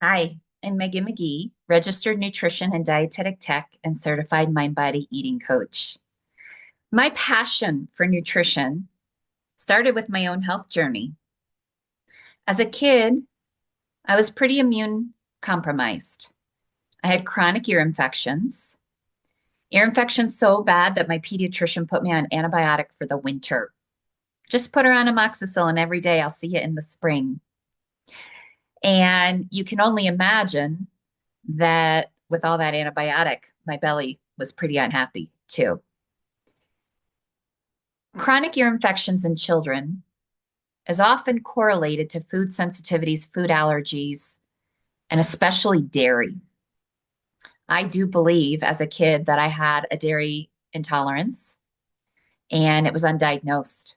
Hi, I'm Magee, registered nutrition and dietetic tech and certified mind body eating coach. My passion for nutrition started with my own health journey. As a kid, I was pretty immune compromised. I had chronic ear infections so bad that my pediatrician put me on antibiotic for the winter. Just put her on amoxicillin every day. I'll see you in the spring. And you can only imagine that with all that antibiotic, my belly was pretty unhappy too. Chronic ear infections in children is often correlated to food sensitivities, food allergies, and especially dairy. I do believe as a kid that I had a dairy intolerance and it was undiagnosed.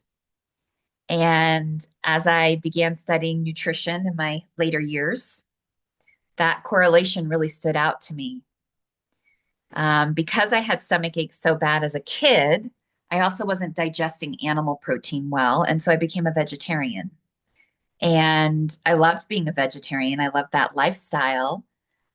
And as I began studying nutrition in my later years, that correlation really stood out to me. Because I had stomach aches so bad as a kid, I also wasn't digesting animal protein well. And so I became a vegetarian. And I loved being a vegetarian. I loved that lifestyle.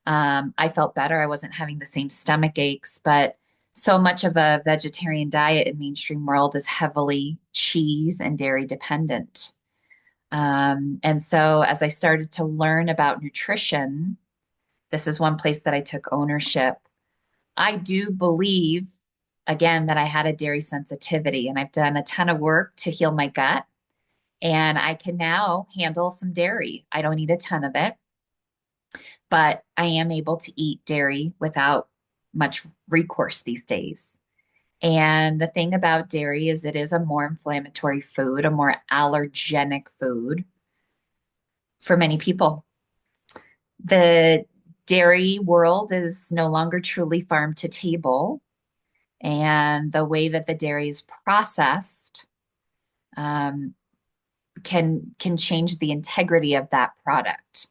I felt better. I wasn't having the same stomach aches, but so much of a vegetarian diet in mainstream world is heavily cheese and dairy dependent. And so as I started to learn about nutrition, this is one place that I took ownership. I do believe, again, that I had a dairy sensitivity, and I've done a ton of work to heal my gut, and I can now handle some dairy. I don't eat a ton of it, but I am able to eat dairy without much recourse these days. And the thing about dairy is it is a more inflammatory food, a more allergenic food for many people. The dairy world is no longer truly farm to table. And the way that the dairy is processed um, can change the integrity of that product.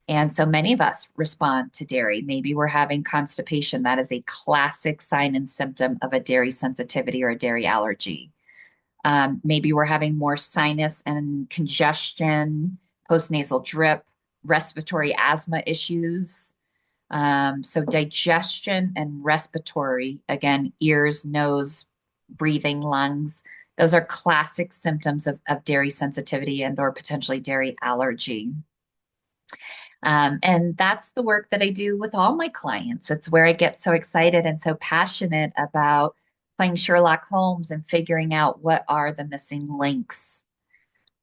And so many of us respond to dairy. Maybe we're having constipation. That is a classic sign and symptom of a dairy sensitivity or a dairy allergy. Maybe we're having more sinus and congestion, postnasal drip, respiratory asthma issues. So digestion and respiratory, again, ears, nose, breathing, lungs, those are classic symptoms of dairy sensitivity and or potentially dairy allergy. And that's the work that I do with all my clients. It's where I get so excited and so passionate about playing Sherlock Holmes and figuring out what are the missing links.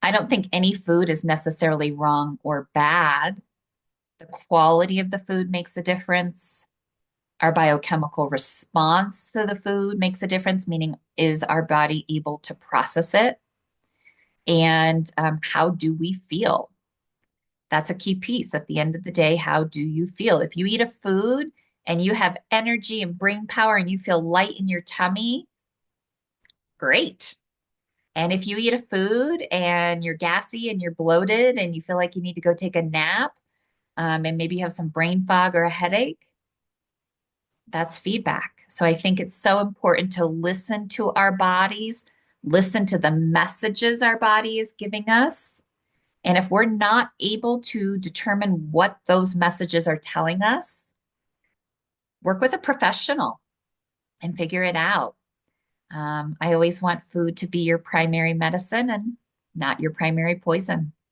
I don't think any food is necessarily wrong or bad. The quality of the food makes a difference. Our biochemical response to the food makes a difference, meaning is our body able to process it? And how do we feel? That's a key piece. At the end of the day, how do you feel? If you eat a food and you have energy and brain power and you feel light in your tummy, great. And if you eat a food and you're gassy and you're bloated and you feel like you need to go take a nap, and maybe you have some brain fog or a headache, that's feedback. So I think it's so important to listen to our bodies, listen to the messages our body is giving us. And if we're not able to determine what those messages are telling us, work with a professional and figure it out. I always want food to be your primary medicine and not your primary poison.